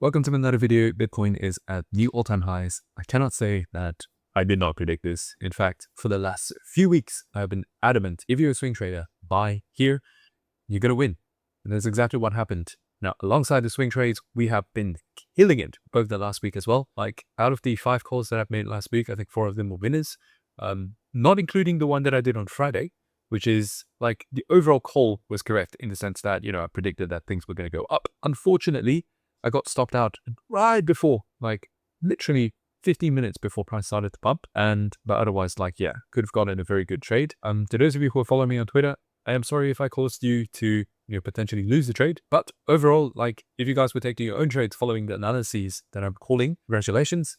Welcome to another video. Bitcoin is at new all-time highs. I cannot say that I did not predict this. In fact, for the last few weeks, I've been adamant, if you're a swing trader, buy here, you're going to win. And that's exactly what happened. Now, alongside the swing trades, we have been killing it both the last week as well. Like out of the 5 calls that I've made last week, I think 4 of them were winners, not including the one that I did on Friday, which is like the overall call was correct in the sense that, I predicted that things were going to go up. Unfortunately, I got stopped out right before, like literally 15 minutes before price started to pump. But otherwise, could have gotten a very good trade. To those of you who are following me on Twitter, I am sorry if I caused you to, potentially lose the trade. But overall, if you guys were taking your own trades following the analyses that I'm calling, congratulations.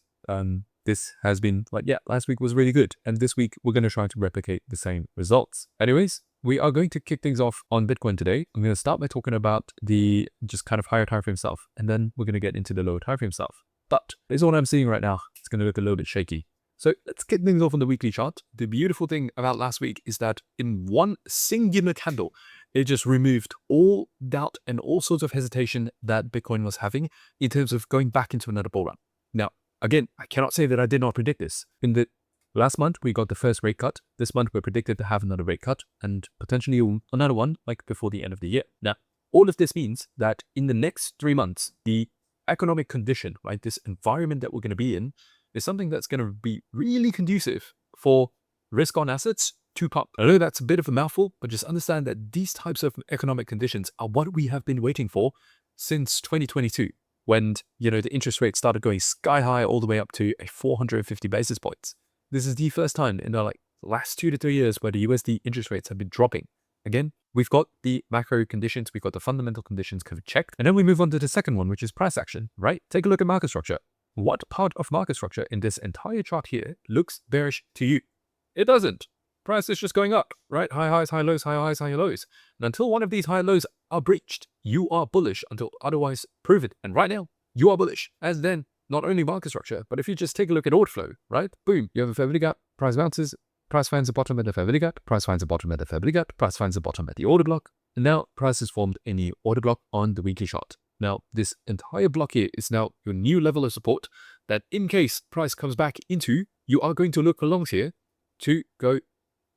This has been last week was really good. And this week, we're going to try to replicate the same results. Anyways, we are going to kick things off on Bitcoin today. I'm going to start by talking about the just kind of higher time frame stuff, and then we're going to get into the lower time frame stuff. But based on what I'm seeing right now, it's going to look a little bit shaky. So let's kick things off on the weekly chart. The beautiful thing about last week is that in one singular candle, it just removed all doubt and all sorts of hesitation that Bitcoin was having in terms of going back into another bull run. Now, again, I cannot say that I did not predict this. In the last month, we got the first rate cut. This month, we're predicted to have another rate cut and potentially another one before the end of the year. Now, all of this means that in the next 3 months, the economic condition, this environment that we're going to be in, is something that's going to be really conducive for risk on assets to pop. I know that's a bit of a mouthful, but just understand that these types of economic conditions are what we have been waiting for since 2022. When, the interest rate started going sky high all the way up to 450 basis points. This is the first time in the last 2 to 3 years where the USD interest rates have been dropping. Again, we've got the macro conditions, we've got the fundamental conditions covered checked, and then we move on to the second one, which is price action, right? Take a look at market structure. What part of market structure in this entire chart here looks bearish to you? It doesn't. Price is just going up, right? High highs, high lows, high highs, high lows. And until one of these high lows are breached, you are bullish until otherwise proven. And right now, you are bullish. As then, not only market structure, but if you just take a look at order flow, right? Boom, you have a fair value gap, price bounces, price finds a bottom at the fair value gap, price finds a bottom at the fair value gap, price finds a bottom at the order block. And now price is formed in the order block on the weekly chart. Now, this entire block here is now your new level of support that in case price comes back into, you are going to look along here to go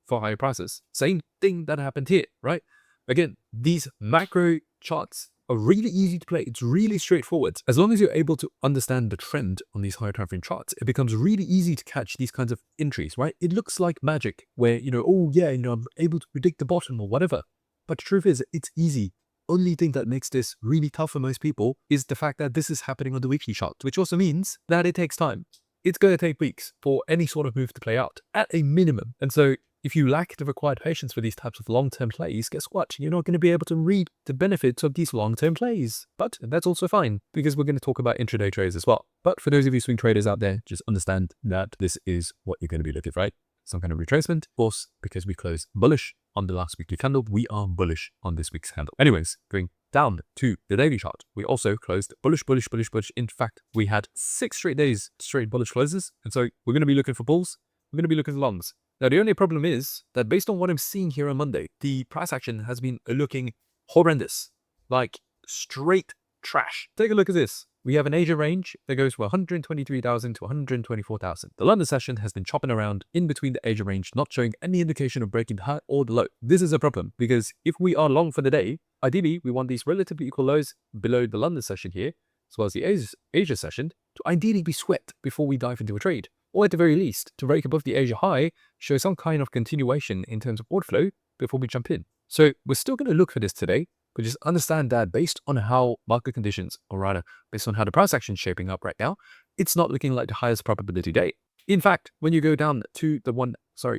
for higher prices. Same thing that happened here, right? Again, these macro charts are really easy to play. It's really straightforward. As long as you're able to understand the trend on these higher time frame charts, it becomes really easy to catch these kinds of entries, right? It looks like magic where, I'm able to predict the bottom or whatever. But the truth is, it's easy. Only thing that makes this really tough for most people is the fact that this is happening on the weekly chart, which also means that it takes time. It's going to take weeks for any sort of move to play out at a minimum. And so if you lack the required patience for these types of long-term plays, guess what? You're not going to be able to reap the benefits of these long-term plays. But that's also fine because we're going to talk about intraday trades as well. But for those of you swing traders out there, just understand that this is what you're going to be looking for, right? Some kind of retracement, of course, because we closed bullish on the last weekly candle, we are bullish on this week's candle. Anyways, going down to the daily chart, we also closed bullish, bullish, bullish, bullish. In fact, we had 6 straight days, straight bullish closes. And so we're going to be looking for bulls. We're going to be looking for longs. Now, the only problem is that based on what I'm seeing here on Monday, the price action has been looking horrendous, like straight trash. Take a look at this. We have an Asia range that goes from 123,000 to 124,000. The London session has been chopping around in between the Asia range, not showing any indication of breaking the high or the low. This is a problem because if we are long for the day, ideally we want these relatively equal lows below the London session here, as well as the Asia session, to ideally be swept before we dive into a trade. Or at the very least, to break above the Asia high, show some kind of continuation in terms of order flow before we jump in. So we're still going to look for this today, but just understand that based on how market conditions, or rather, based on how the price action is shaping up right now, it's not looking like the highest probability day. In fact, when you go down to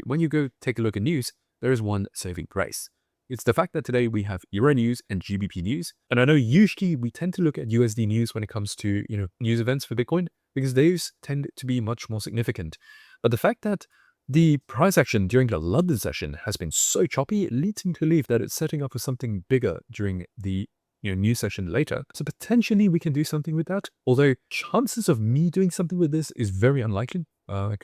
when you go take a look at news, there is one saving grace. It's the fact that today we have Euro news and GBP news. And I know usually we tend to look at USD news when it comes to, news events for Bitcoin, because those tend to be much more significant. But the fact that the price action during the London session has been so choppy, it leads me to believe that it's setting up for something bigger during the news session later. So potentially we can do something with that. Although chances of me doing something with this is very unlikely. I'm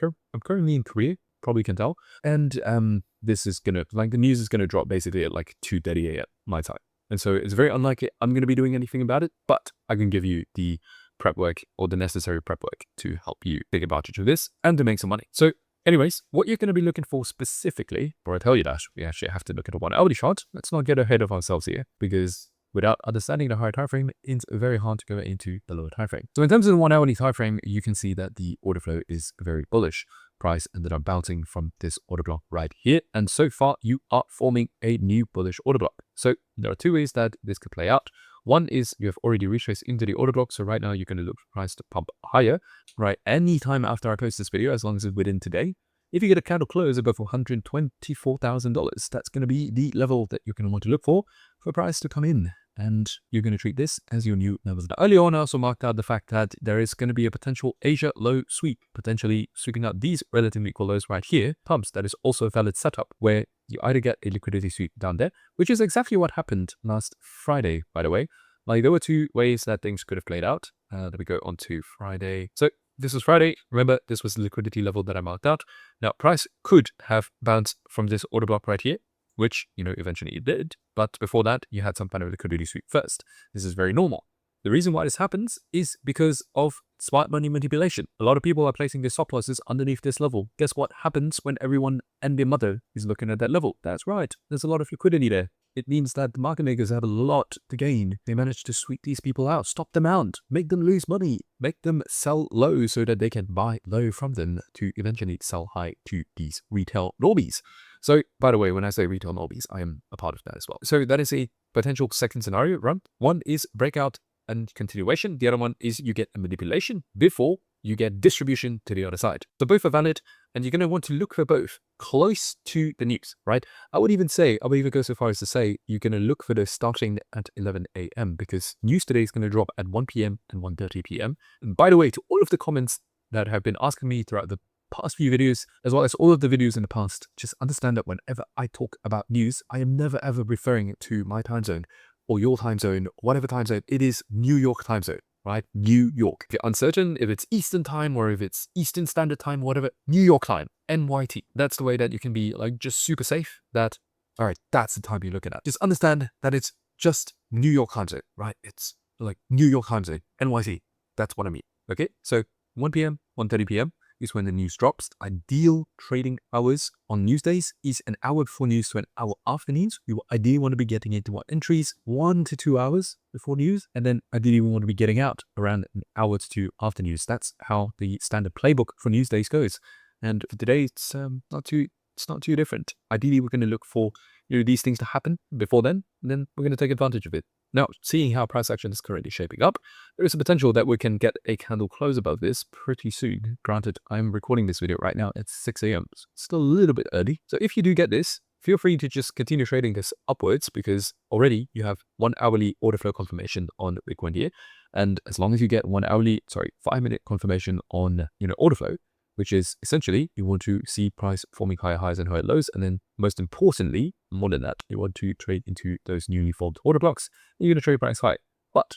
currently in Korea, probably can tell. And this is going to, the news is going to drop basically at 2:30 a.m. my time. And so it's very unlikely I'm going to be doing anything about it, but I can give you the prep work or the necessary prep work to help you take advantage of this and to make some money. So anyways, what you're going to be looking for specifically, before I tell you that, we actually have to look at a 1 hourly chart. Let's not get ahead of ourselves here, because without understanding the higher time frame, it's very hard to go into the lower time frame. So in terms of the 1 hourly time frame, you can see that the order flow is very bullish. Price ended up bouncing from this order block right here, and so far you are forming a new bullish order block. So there are two ways that this could play out. One is you have already retraced into the order block, so right now you're going to look for price to pump higher, right? Anytime after I post this video, as long as it's within today, if you get a candle close above $124,000, that's going to be the level that you're going to want to look for price to come in. And you're going to treat this as your new levels. Now, earlier on, I also marked out the fact that there is going to be a potential Asia low sweep, potentially sweeping out these relatively equal lows right here, pumps. That is also a valid setup where you either get a liquidity sweep down there, which is exactly what happened last Friday, by the way. Like, there were two ways that things could have played out. Let me go on to Friday. So this was Friday. Remember, this was the liquidity level that I marked out. Now, price could have bounced from this order block right here, which, eventually it did. But before that, you had some kind of liquidity sweep first. This is very normal. The reason why this happens is because of smart money manipulation. A lot of people are placing their stop losses underneath this level. Guess what happens when everyone and their mother is looking at that level? That's right. There's a lot of liquidity there. It means that the market makers have a lot to gain. They manage to sweep these people out, stop them out, make them lose money, make them sell low so that they can buy low from them to eventually sell high to these retail normies. So, by the way, when I say retail normies, I am a part of that as well. So that is a potential second scenario run. One is breakout and continuation. The other one is you get a manipulation before you get distribution to the other side. So both are valid, and you're going to want to look for both close to the news, right? I would even go so far as to say you're going to look for this starting at 11 a.m. because news today is going to drop at 1 p.m. and 1:30 p.m. And by the way, to all of the comments that have been asking me throughout the past few videos, as well as all of the videos in the past, just understand that whenever I talk about news, I am never ever referring to my time zone or your time zone, whatever time zone. It is New York time zone, right? New York. If you're uncertain if it's Eastern time or if it's Eastern Standard Time, whatever, New York time, NYT. That's the way that you can be like just super safe that, all right, that's the time you're looking at. Just understand that it's just New York time zone, right? It's like New York time zone, NYT. That's what I mean. Okay, so 1 p.m., 1:30 p.m. is when the news drops. Ideal trading hours on news days is an hour before news to an hour after news. You will ideally want to be getting into what entries 1 to 2 hours before news, and then ideally we want to be getting out around an hour to 2 after news. That's how the standard playbook for news days goes. And for today, it's not too different. Ideally, we're going to look for these things to happen before then, and then we're going to take advantage of it. Now, seeing how price action is currently shaping up, there is a potential that we can get a candle close above this pretty soon. Granted, I'm recording this video right now at 6 a.m. So it's still a little bit early. So if you do get this, feel free to just continue trading this upwards because already you have 1 hourly order flow confirmation on Bitcoin here. And as long as you get 5-minute confirmation on order flow, which is essentially you want to see price forming higher highs and higher lows. And then most importantly, more than that, you want to trade into those newly formed order blocks. And you're going to trade price high. But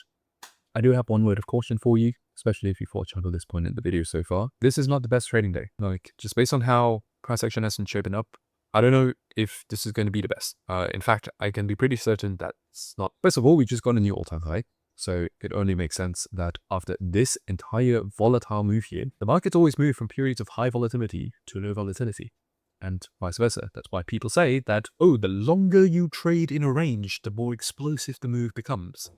I do have one word of caution for you, especially if you've watched until this point in the video so far. This is not the best trading day. Like, just based on how price action has been shaping up, I don't know if this is going to be the best. In fact, I can be pretty certain that it's not. First of all, we just got a new all-time high. So it only makes sense that after this entire volatile move here, the markets always move from periods of high volatility to low volatility and vice versa. That's why people say that, oh, the longer you trade in a range, the more explosive the move becomes.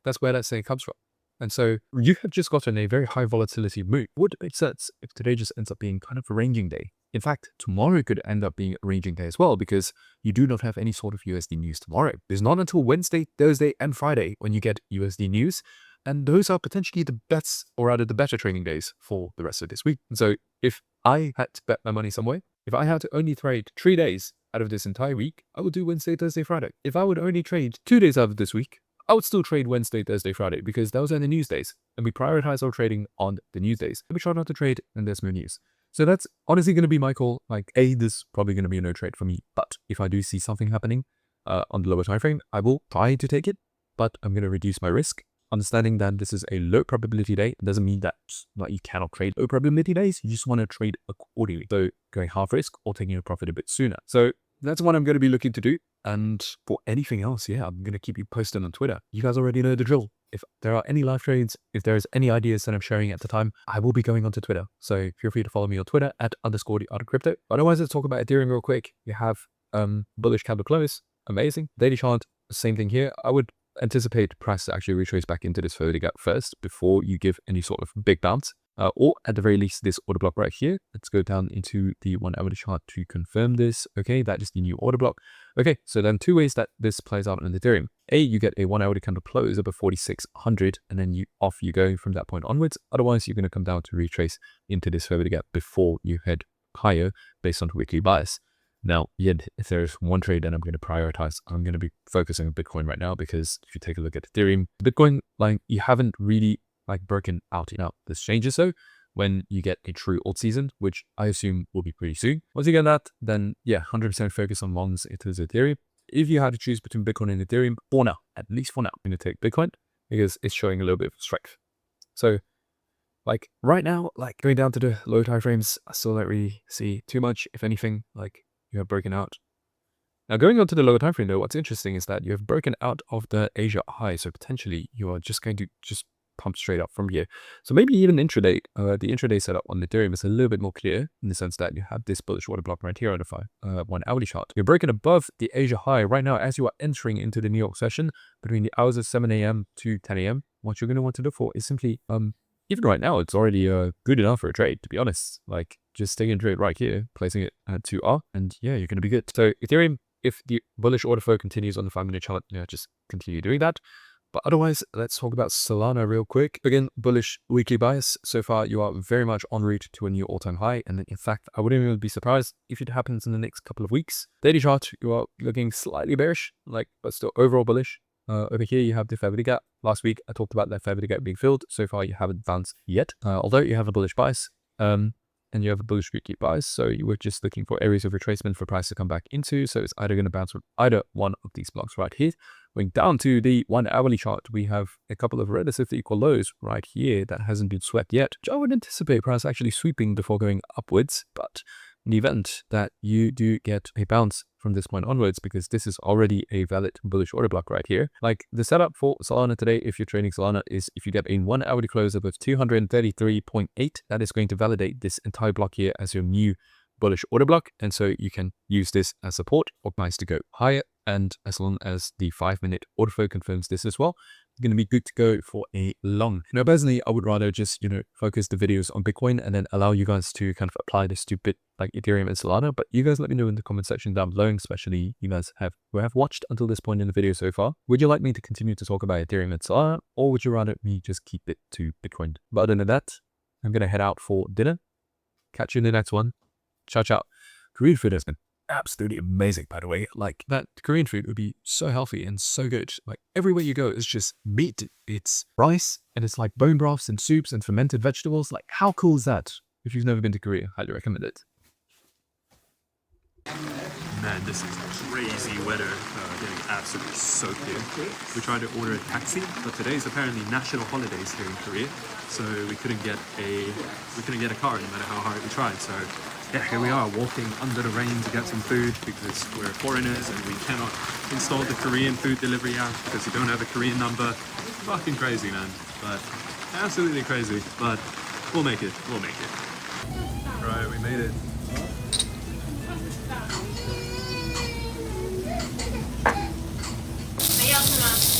That's where that saying comes from. And so you have just gotten a very high volatility move. Would it make sense if today just ends up being kind of a ranging day? In fact, tomorrow could end up being a ranging day as well because you do not have any sort of USD news tomorrow. It's not until Wednesday, Thursday, and Friday when you get USD news. And those are potentially the best, or rather the better trading days for the rest of this week. And so if I had to bet my money somewhere, if I had to only trade 3 days out of this entire week, I would do Wednesday, Thursday, Friday. If I would only trade 2 days out of this week, I would still trade Wednesday, Thursday, Friday because those are the news days. And we prioritize our trading on the news days. And we try not to trade when there's no news. So that's honestly going to be my call. Like, this is probably going to be a no trade for me. But if I do see something happening on the lower time frame, I will try to take it. But I'm going to reduce my risk. Understanding that this is a low probability day doesn't mean that you cannot trade low probability days. You just want to trade accordingly. So going half risk or taking a profit a bit sooner. So that's what I'm going to be looking to do. And for anything else, yeah, I'm going to keep you posted on Twitter. You guys already know the drill. If there are any live trades, if there's any ideas that I'm sharing at the time, I will be going onto Twitter. So feel free to follow me on Twitter @_the_art_of_crypto. Otherwise, let's talk about Ethereum real quick. You have bullish candle close. Amazing. Daily chart, same thing here. I would anticipate price to actually retrace back into this further gap first before you give any sort of big bounce. Or at the very least, this order block right here. Let's go down into the 1 hourly chart to confirm this. Okay, that is the new order block. Okay, so then two ways that this plays out in Ethereum. A, you get a 1 hourly candle close above 4,600, and then off you go from that point onwards. Otherwise, you're going to come down to retrace into this further gap before you head higher based on weekly bias. Now, yet if there's one trade that I'm going to prioritize, I'm going to be focusing on Bitcoin right now, because if you take a look at Ethereum, Bitcoin, like, you haven't really broken out. This changes though when you get a true alt season, which I assume will be pretty soon. Once you get that, then yeah, 100% focus on longs into Ethereum. If you had to choose between Bitcoin and Ethereum, for now, at least for now, I'm going to take Bitcoin because it's showing a little bit of strength. So right now, going down to the low time frames, I still don't really see too much. If anything, you have broken out. Now, going on to the lower time frame though, what's interesting is that you have broken out of the Asia high. So potentially you are just going to pump straight up from here. So maybe even intraday, the intraday setup on Ethereum is a little bit more clear in the sense that you have this bullish order block right here on the 1 hourly chart. You're breaking above the Asia high right now as you are entering into the New York session between the hours of 7 a.m. to 10 a.m. What you're going to want to look for is simply, even right now, it's already good enough for a trade, to be honest. Just taking a trade right here, placing it at 2R, and yeah, you're going to be good. So Ethereum, if the bullish order flow continues on the 5-minute chart, yeah, just continue doing that. But otherwise, let's talk about Solana real quick. Again, bullish weekly bias. So far, you are very much en route to a new all-time high. And in fact, I wouldn't even be surprised if it happens in the next couple of weeks. Daily chart, you are looking slightly bearish, but still overall bullish. Over here, you have the fair value gap. Last week, I talked about that fair value gap being filled. So far, you haven't bounced yet. Although you have a bullish bias, and you have a bullish weekly bias. So you were just looking for areas of retracement for price to come back into. So it's either going to bounce with either one of these blocks right here. Going down to the 1 hourly chart, we have a couple of relatively equal lows right here that hasn't been swept yet, which I would anticipate price actually sweeping before going upwards. But in the event that you do get a bounce from this point onwards, because this is already a valid bullish order block right here, the setup for Solana today, if you're trading Solana, is if you get a 1 hourly close above 233.8, that is going to validate this entire block here as your new bullish order block. And so you can use this as support or price to go higher. And as long as the 5-minute order flow confirms this as well, you're going to be good to go for a long. Now, personally, I would rather just, focus the videos on Bitcoin and then allow you guys to kind of apply this to Ethereum and Solana. But you guys let me know in the comment section down below, especially you guys who have watched until this point in the video so far. Would you like me to continue to talk about Ethereum and Solana, or would you rather me just keep it to Bitcoin? But other than that, I'm going to head out for dinner. Catch you in the next one. Ciao, ciao. Korean food has been absolutely amazing, by the way. That Korean food would be so healthy and so good. Everywhere you go, it's just meat, it's rice, and it's bone broths and soups and fermented vegetables. How cool is that? If you've never been to Korea, highly recommend it. Man, this is crazy weather. Getting absolutely soaked here. We tried to order a taxi, but today is apparently national holidays here in Korea, so we couldn't get a car no matter how hard we tried. So yeah, here we are walking under the rain to get some food because we're foreigners and we cannot install the Korean food delivery app because you don't have a Korean number. Fucking crazy, man. But absolutely crazy. But we'll make it. We'll make it. Right, we made it. Mấy ông mà